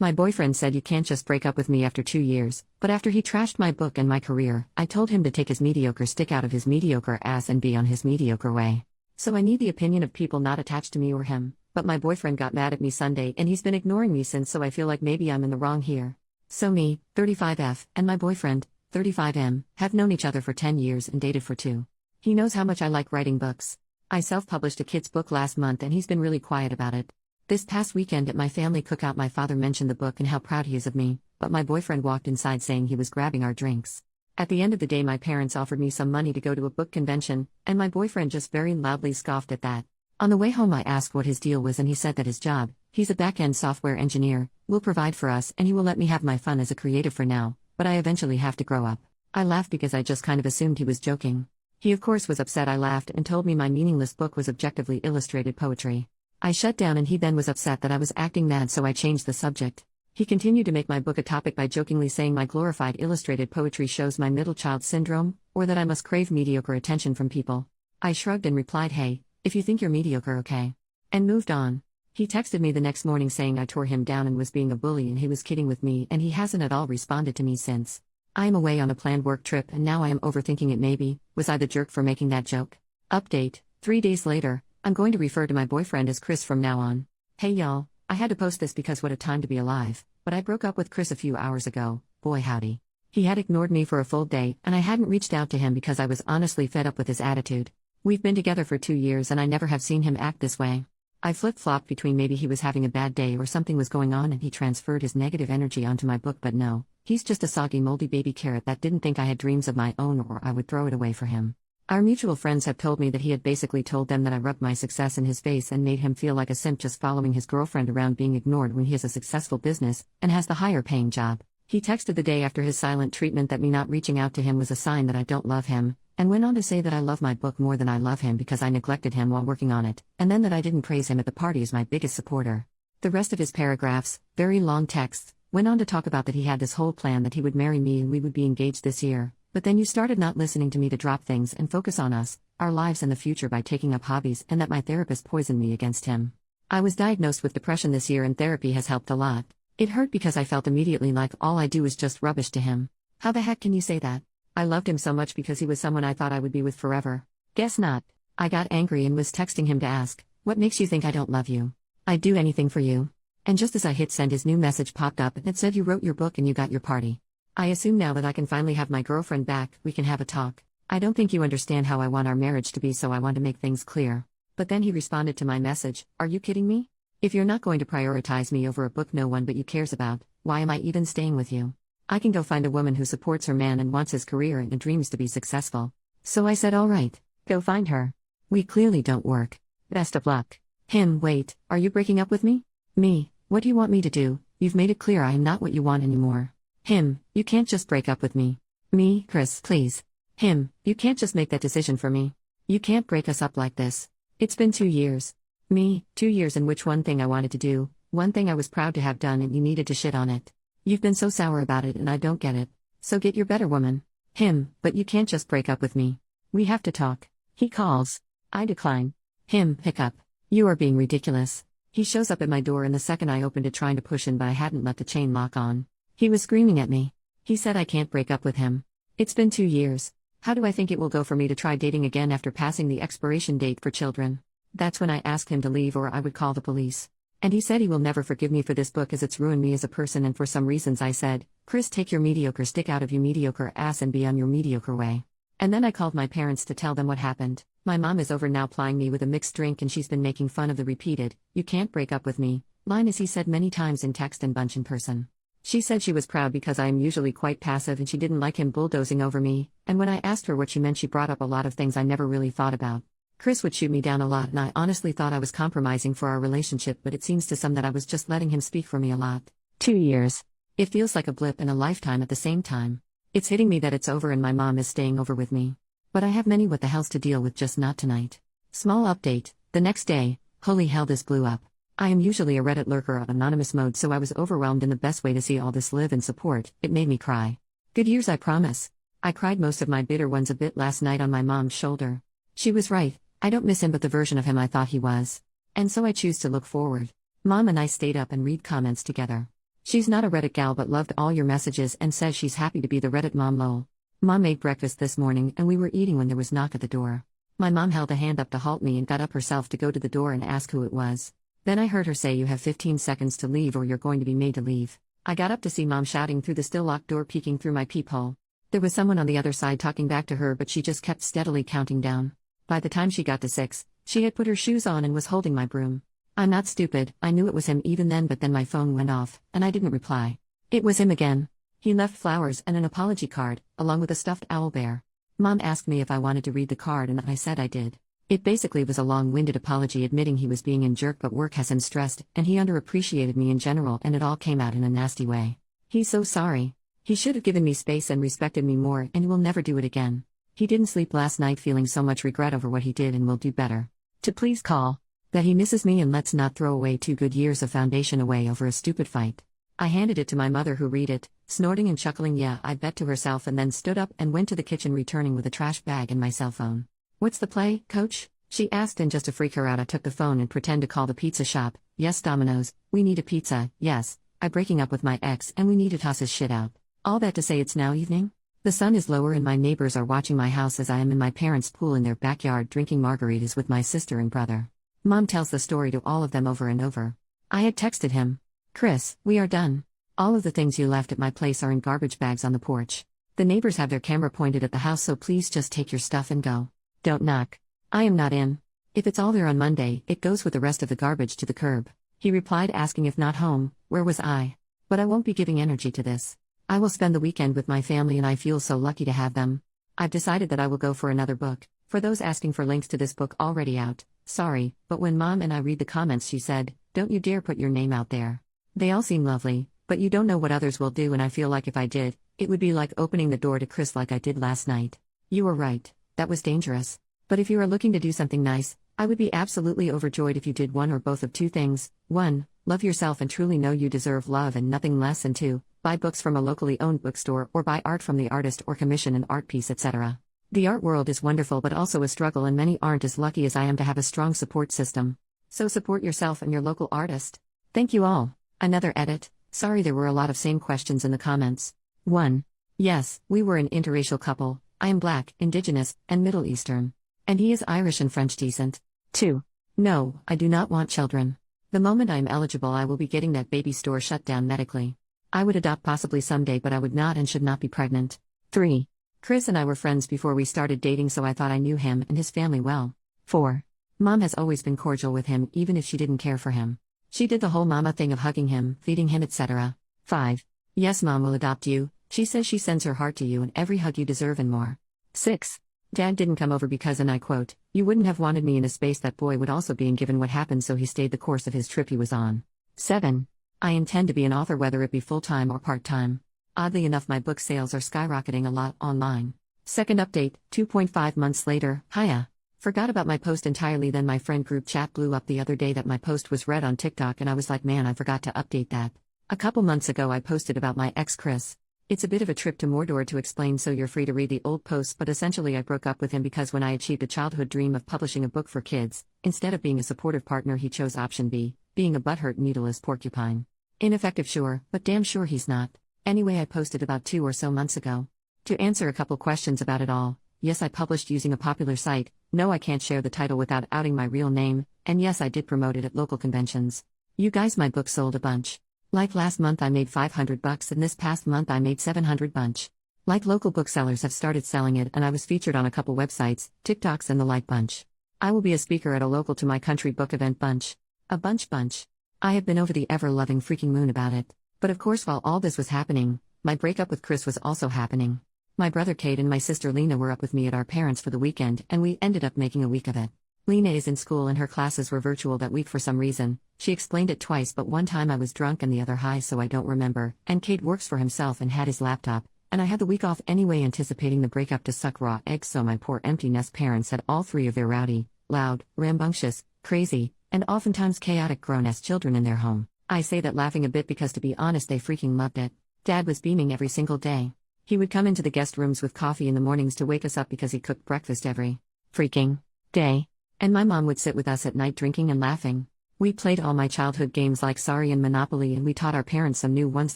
My boyfriend said you can't just break up with me after 2 years, but after he trashed my book and my career, I told him to take his mediocre stick out of his mediocre ass and be on his mediocre way. So I need the opinion of people not attached to me or him, but my boyfriend got mad at me Sunday and he's been ignoring me since, so I feel like maybe I'm in the wrong here. So me, 35F, and my boyfriend, 35M, have known each other for 10 years and dated for 2. He knows how much I like writing books. I self-published a kid's book last month and he's been really quiet about it. This past weekend at my family cookout my father mentioned the book and how proud he is of me, but my boyfriend walked inside saying he was grabbing our drinks. At the end of the day my parents offered me some money to go to a book convention, and my boyfriend just very loudly scoffed at that. On the way home I asked what his deal was and he said that his job, he's a back-end software engineer, will provide for us and he will let me have my fun as a creative for now, but I eventually have to grow up. I laughed because I just kind of assumed he was joking. He of course was upset. I laughed and told me my meaningless book was objectively illustrated poetry. I shut down and he then was upset that I was acting mad, so I changed the subject. He continued to make my book a topic by jokingly saying my glorified illustrated poetry shows my middle child syndrome, or that I must crave mediocre attention from people. I shrugged and replied, hey, if you think you're mediocre, okay. And moved on. He texted me the next morning saying I tore him down and was being a bully and he was kidding with me, and he hasn't at all responded to me since. I am away on a planned work trip and now I am overthinking it. Maybe, was I the jerk for making that joke? Update, 3 days later. I'm going to refer to my boyfriend as Chris from now on. Hey y'all, I had to post this because what a time to be alive, but I broke up with Chris a few hours ago, boy howdy. He had ignored me for a full day and I hadn't reached out to him because I was honestly fed up with his attitude. We've been together for 2 years and I never have seen him act this way. I flip-flopped between maybe he was having a bad day or something was going on and he transferred his negative energy onto my book, but no, he's just a soggy moldy baby carrot that didn't think I had dreams of my own or I would throw it away for him. Our mutual friends have told me that he had basically told them that I rubbed my success in his face and made him feel like a simp just following his girlfriend around, being ignored when he has a successful business and has the higher paying job. He texted the day after his silent treatment that me not reaching out to him was a sign that I don't love him, and went on to say that I love my book more than I love him because I neglected him while working on it, and then that I didn't praise him at the party as my biggest supporter. The rest of his paragraphs, very long texts, went on to talk about that he had this whole plan that he would marry me and we would be engaged this year. But then you started not listening to me to drop things and focus on us, our lives and the future by taking up hobbies, and that my therapist poisoned me against him. I was diagnosed with depression this year and therapy has helped a lot. It hurt because I felt immediately like all I do is just rubbish to him. How the heck can you say that? I loved him so much because he was someone I thought I would be with forever. Guess not. I got angry and was texting him to ask, what makes you think I don't love you? I'd do anything for you. And just as I hit send, his new message popped up and it said, you wrote your book and you got your party. I assume now that I can finally have my girlfriend back, we can have a talk. I don't think you understand how I want our marriage to be, so I want to make things clear. But then he responded to my message, are you kidding me? If you're not going to prioritize me over a book no one but you cares about, why am I even staying with you? I can go find a woman who supports her man and wants his career and dreams to be successful. So I said alright, go find her. We clearly don't work. Best of luck. Him, wait, are you breaking up with me? Me, what do you want me to do? You've made it clear I am not what you want anymore. Him, you can't just break up with me. Me, Chris, please. Him, you can't just make that decision for me. You can't break us up like this. It's been 2 years. Me, 2 years in which one thing I wanted to do, one thing I was proud to have done, and you needed to shit on it. You've been so sour about it and I don't get it. So get your better woman. Him, but you can't just break up with me. We have to talk. He calls. I decline. Him, pick up. You are being ridiculous. He shows up at my door and the second I opened it trying to push in, but I hadn't left the chain lock on. He was screaming at me. He said I can't break up with him. It's been 2 years. How do I think it will go for me to try dating again after passing the expiration date for children? That's when I asked him to leave or I would call the police. And he said he will never forgive me for this book as it's ruined me as a person, and for some reasons I said, Chris, take your mediocre stick out of your mediocre ass and be on your mediocre way. And then I called my parents to tell them what happened. My mom is over now plying me with a mixed drink and she's been making fun of the repeated, you can't break up with me, line as he said many times in text and bunch in person. She said she was proud because I am usually quite passive and she didn't like him bulldozing over me, and when I asked her what she meant she brought up a lot of things I never really thought about. Chris would shoot me down a lot and I honestly thought I was compromising for our relationship, but it seems to some that I was just letting him speak for me a lot. 2 years. It feels like a blip and a lifetime at the same time. It's hitting me that it's over and my mom is staying over with me. But I have many what the hells to deal with, just not tonight. Small update, the next day, holy hell this blew up. I am usually a Reddit lurker on anonymous mode, so I was overwhelmed in the best way to see all this live and support. It made me cry. Good years, I promise. I cried most of my bitter ones a bit last night on my mom's shoulder. She was right, I don't miss him but the version of him I thought he was. And so I choose to look forward. Mom and I stayed up and read comments together. She's not a Reddit gal but loved all your messages and says she's happy to be the Reddit mom lol. Mom made breakfast this morning and we were eating when there was knock at the door. My mom held a hand up to halt me and got up herself to go to the door and ask who it was. Then I heard her say you have 15 seconds to leave or you're going to be made to leave. I got up to see mom shouting through the still locked door peeking through my peephole. There was someone on the other side talking back to her but she just kept steadily counting down. By the time she got to 6, she had put her shoes on and was holding my broom. I'm not stupid, I knew it was him even then but then my phone went off, and I didn't reply. It was him again. He left flowers and an apology card, along with a stuffed owl bear. Mom asked me if I wanted to read the card and I said I did. It basically was a long-winded apology admitting he was being a jerk but work has him stressed and he underappreciated me in general and it all came out in a nasty way. He's so sorry. He should have given me space and respected me more and will never do it again. He didn't sleep last night feeling so much regret over what he did and will do better. To please call. That he misses me and let's not throw away 2 good years of foundation away over a stupid fight. I handed it to my mother who read it, snorting and chuckling yeah I bet to herself and then stood up and went to the kitchen returning with a trash bag and my cell phone. What's the play, coach? She asked and just to freak her out I took the phone and pretend to call the pizza shop. Yes Domino's, we need a pizza, yes, I'm breaking up with my ex and we need to toss his shit out. All that to say it's now evening? The sun is lower and my neighbors are watching my house as I am in my parents' pool in their backyard drinking margaritas with my sister and brother. Mom tells the story to all of them over and over. I had texted him. Chris, we are done. All of the things you left at my place are in garbage bags on the porch. The neighbors have their camera pointed at the house so please just take your stuff and go. Don't knock. I am not in. If it's all there on Monday, it goes with the rest of the garbage to the curb. He replied asking if not home, where was I? But I won't be giving energy to this. I will spend the weekend with my family and I feel so lucky to have them. I've decided that I will go for another book. For those asking for links to this book already out, sorry, but when Mom and I read the comments she said, don't you dare put your name out there. They all seem lovely, but you don't know what others will do and I feel like if I did, it would be like opening the door to Chris like I did last night. You were right, that was dangerous. But if you are looking to do something nice, I would be absolutely overjoyed if you did one or both of 2 things. 1, love yourself and truly know you deserve love and nothing less and 2, buy books from a locally owned bookstore or buy art from the artist or commission an art piece etc. The art world is wonderful but also a struggle and many aren't as lucky as I am to have a strong support system. So support yourself and your local artist. Thank you all. Another edit. Sorry there were a lot of same questions in the comments. 1. Yes, we were an interracial couple. I am Black, Indigenous, and Middle Eastern. And he is Irish and French descent. 2. No, I do not want children. The moment I am eligible I will be getting that baby store shut down medically. I would adopt possibly someday but I would not and should not be pregnant. 3. Chris and I were friends before we started dating so I thought I knew him and his family well. 4. Mom has always been cordial with him even if she didn't care for him. She did the whole mama thing of hugging him, feeding him etc. 5. Yes Mom will adopt you, she says she sends her heart to you and every hug you deserve and more. 6. Dad didn't come over because and I quote, you wouldn't have wanted me in a space that boy would also be in given what happened so he stayed the course of his trip he was on. 7. I intend to be an author whether it be full-time or part-time. Oddly enough my book sales are skyrocketing a lot online. Second update, 2.5 months later, hiya. Forgot about my post entirely then my friend group chat blew up the other day that my post was read on TikTok and I was like man I forgot to update that. A couple months ago I posted about my ex Chris. It's a bit of a trip to Mordor to explain so you're free to read the old posts but essentially I broke up with him because when I achieved a childhood dream of publishing a book for kids, instead of being a supportive partner he chose option B, being a butthurt needleless porcupine. Ineffective sure, but damn sure he's not. Anyway I posted about 2 or so months ago. To answer a couple questions about it all, yes I published using a popular site, no I can't share the title without outing my real name, and yes I did promote it at local conventions. You guys my book sold a bunch. Like last month I made $500 and this past month I made $700 bunch. Like local booksellers have started selling it and I was featured on a couple websites, TikToks and the like bunch. I will be a speaker at a local to my country book event bunch. A bunch. I have been over the ever-loving freaking moon about it. But of course while all this was happening, my breakup with Chris was also happening. My brother Kate and my sister Lena were up with me at our parents' for the weekend and we ended up making a week of it. Lena is in school and her classes were virtual that week for some reason. She explained it twice but one time I was drunk and the other high so I don't remember, and Kate works for himself and had his laptop, and I had the week off anyway anticipating the breakup to suck raw eggs so my poor empty nest parents had all 3 of their rowdy, loud, rambunctious, crazy, and oftentimes chaotic grown-ass children in their home. I say that laughing a bit because to be honest they freaking loved it. Dad was beaming every single day. He would come into the guest rooms with coffee in the mornings to wake us up because he cooked breakfast every freaking day. And my mom would sit with us at night drinking and laughing. We played all my childhood games like Sorry and Monopoly, and we taught our parents some new ones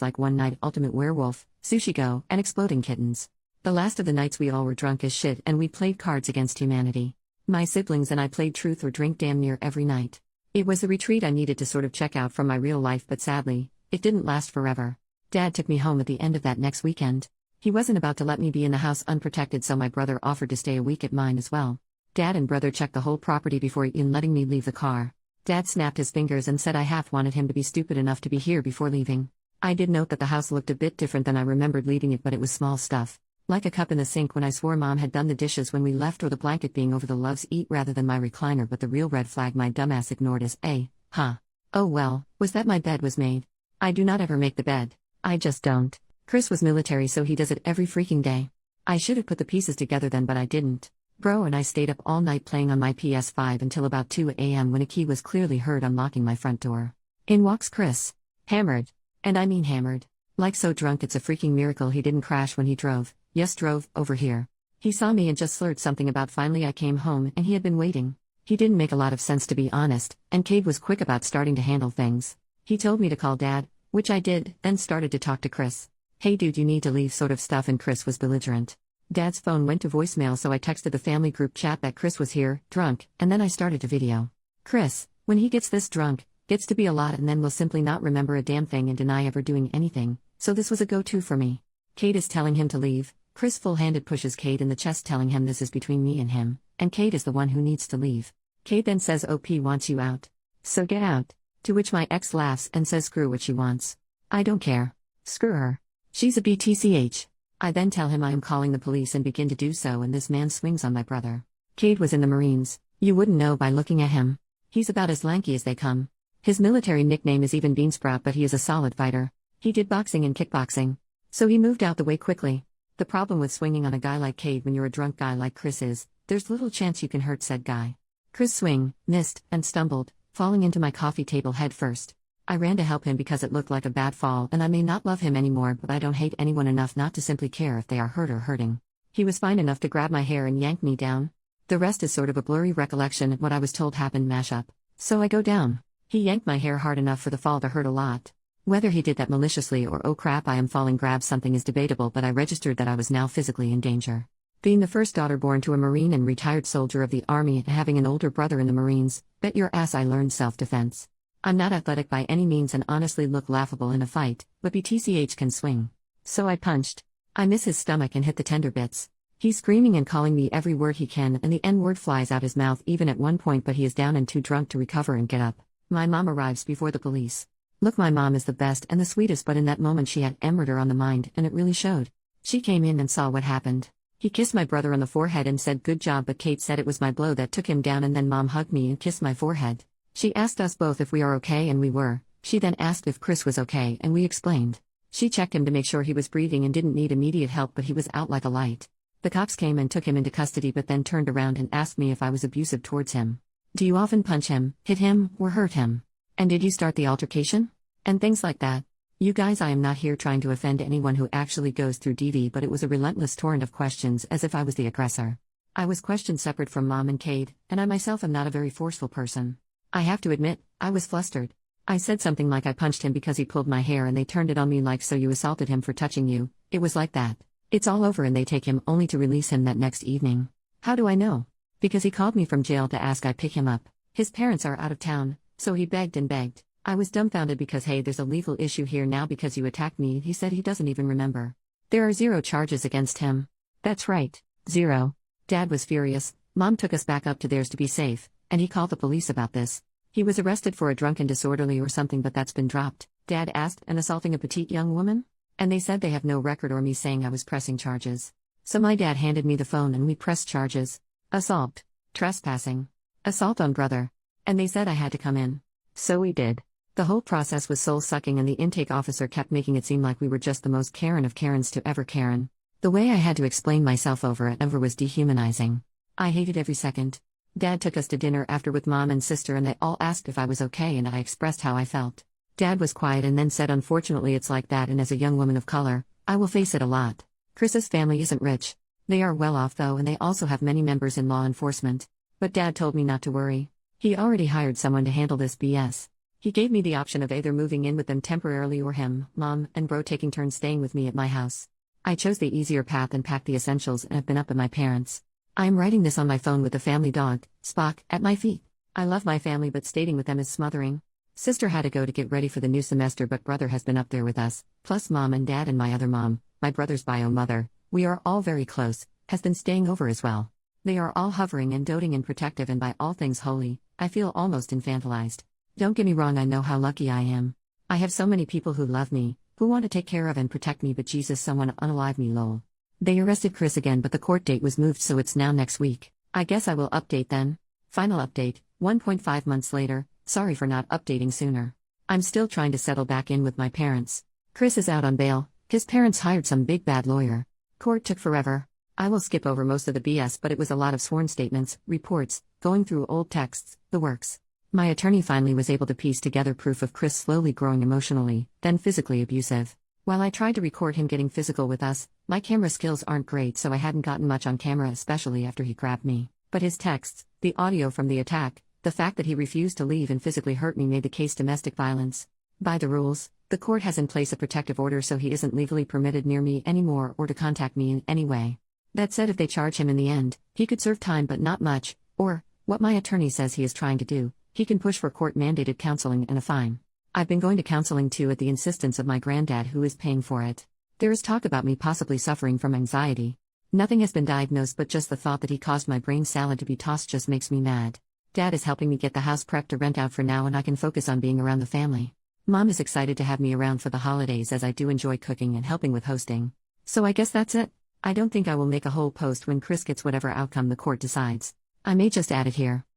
like One Night Ultimate Werewolf, Sushi Go, and Exploding Kittens. The last of the nights we all were drunk as shit and we played Cards Against Humanity. My siblings and I played Truth or Drink damn near every night. It was the retreat I needed to sort of check out from my real life, but sadly, it didn't last forever. Dad took me home at the end of that next weekend. He wasn't about to let me be in the house unprotected, so my brother offered to stay a week at mine as well. Dad and brother checked the whole property before even letting me leave the car. Dad snapped his fingers and said I half wanted him to be stupid enough to be here before leaving. I did note that the house looked a bit different than I remembered leaving it, but it was small stuff. Like a cup in the sink when I swore Mom had done the dishes when we left, or the blanket being over the loves eat rather than my recliner, but the real red flag my dumbass ignored is oh well, was that my bed was made. I do not ever make the bed. I just don't. Chris was military, so he does it every freaking day. I should have put the pieces together then, but I didn't. Bro and I stayed up all night playing on my PS5 until about 2 a.m. when a key was clearly heard unlocking my front door. In walks Chris. Hammered. And I mean hammered. Like so drunk it's a freaking miracle he didn't crash when he drove. Yes, drove over here. He saw me and just slurred something about finally I came home and he had been waiting. He didn't make a lot of sense, to be honest, and Cade was quick about starting to handle things. He told me to call Dad, which I did, then started to talk to Chris. Hey dude, you need to leave sort of stuff, and Chris was belligerent. Dad's phone went to voicemail, so I texted the family group chat that Chris was here, drunk, and then I started to video. Chris, when he gets this drunk, gets to be a lot and then will simply not remember a damn thing and deny ever doing anything, so this was a go-to for me. Cade is telling him to leave. Chris full-handed pushes Cade in the chest, telling him this is between me and him, and Cade is the one who needs to leave. Cade then says OP wants you out. So get out. To which my ex laughs and says screw what she wants. I don't care. Screw her. She's a BTCH. I then tell him I am calling the police and begin to do so, and this man swings on my brother. Cade was in the Marines. You wouldn't know by looking at him. He's about as lanky as they come. His military nickname is even Beansprout, but he is a solid fighter. He did boxing and kickboxing. So he moved out the way quickly. The problem with swinging on a guy like Cade when you're a drunk guy like Chris is, there's little chance you can hurt said guy. Chris swing, missed, and stumbled, falling into my coffee table head first. I ran to help him because it looked like a bad fall, and I may not love him anymore, but I don't hate anyone enough not to simply care if they are hurt or hurting. He was fine enough to grab my hair and yank me down. The rest is sort of a blurry recollection of what I was told happened mashup. So I go down. He yanked my hair hard enough for the fall to hurt a lot. Whether he did that maliciously or oh crap I am falling grab something is debatable, but I registered that I was now physically in danger. Being the first daughter born to a Marine and retired soldier of the Army and having an older brother in the Marines, bet your ass I learned self-defense. I'm not athletic by any means and honestly look laughable in a fight, but BTCH can swing. So I punched. I miss his stomach and hit the tender bits. He's screaming and calling me every word he can, and the N-word flies out his mouth even at one point, but he is down and too drunk to recover and get up. My mom arrives before the police. Look, my mom is the best and the sweetest, but in that moment she had murder on the mind, and it really showed. She came in and saw what happened. He kissed my brother on the forehead and said good job, but Kate said it was my blow that took him down, and then mom hugged me and kissed my forehead. She asked us both if we are okay, and we were. She then asked if Chris was okay, and we explained. She checked him to make sure he was breathing and didn't need immediate help, but he was out like a light. The cops came and took him into custody, but then turned around and asked me if I was abusive towards him. Do you often punch him, hit him, or hurt him? And did you start the altercation? And things like that. You guys, I am not here trying to offend anyone who actually goes through DV, but it was a relentless torrent of questions as if I was the aggressor. I was questioned separate from mom and Cade, and I myself am not a very forceful person. I have to admit, I was flustered. I said something like I punched him because he pulled my hair, and they turned it on me like, so you assaulted him for touching you. It was like that. It's all over, and they take him only to release him that next evening. How do I know? Because he called me from jail to ask I pick him up. His parents are out of town, so he begged and begged. I was dumbfounded because hey, there's a legal issue here now because you attacked me. He said he doesn't even remember. There are 0 charges against him. That's right, 0. Dad was furious. Mom took us back up to theirs to be safe, and he called the police about this. He was arrested for a drunken disorderly or something, but that's been dropped. Dad asked, and assaulting a petite young woman? And they said they have no record or me saying I was pressing charges. So my dad handed me the phone and we pressed charges. Assault. Trespassing. Assault on brother. And they said I had to come in. So we did. The whole process was soul-sucking, and the intake officer kept making it seem like we were just the most Karen of Karens to ever Karen. The way I had to explain myself over and over was dehumanizing. I hated every second. Dad took us to dinner after with mom and sister, and they all asked if I was okay, and I expressed how I felt. Dad was quiet and then said, unfortunately it's like that, and as a young woman of color, I will face it a lot. Chris's family isn't rich. They are well off though, and they also have many members in law enforcement. But Dad told me not to worry. He already hired someone to handle this BS. He gave me the option of either moving in with them temporarily or him, mom, and bro taking turns staying with me at my house. I chose the easier path and packed the essentials and have been up at my parents'. I am writing this on my phone with the family dog, Spock, at my feet. I love my family, but staying with them is smothering. Sister had to go to get ready for the new semester, but brother has been up there with us, plus mom and dad and my other mom, my brother's bio mother, we are all very close, has been staying over as well. They are all hovering and doting and protective, and by all things holy, I feel almost infantilized. Don't get me wrong, I know how lucky I am. I have so many people who love me, who want to take care of and protect me, but Jesus, someone unalive me, lol. They arrested Chris again, but the court date was moved, so it's now next week. I guess I will update then. Final update, 1.5 months later, sorry for not updating sooner. I'm still trying to settle back in with my parents. Chris is out on bail, his parents hired some big bad lawyer. Court took forever. I will skip over most of the BS, but it was a lot of sworn statements, reports, going through old texts, the works. My attorney finally was able to piece together proof of Chris slowly growing emotionally, then physically abusive. While I tried to record him getting physical with us, my camera skills aren't great, so I hadn't gotten much on camera, especially after he grabbed me. But his texts, the audio from the attack, the fact that he refused to leave and physically hurt me made the case domestic violence. By the rules, the court has in place a protective order, so he isn't legally permitted near me anymore or to contact me in any way. That said, if they charge him in the end, he could serve time, but not much, or, what my attorney says he is trying to do, he can push for court-mandated counseling and a fine. I've been going to counseling too at the insistence of my granddad, who is paying for it. There is talk about me possibly suffering from anxiety. Nothing has been diagnosed, but just the thought that he caused my brain salad to be tossed just makes me mad. Dad is helping me get the house prepped to rent out for now, and I can focus on being around the family. Mom is excited to have me around for the holidays, as I do enjoy cooking and helping with hosting. So I guess that's it. I don't think I will make a whole post when Chris gets whatever outcome the court decides. I may just add it here.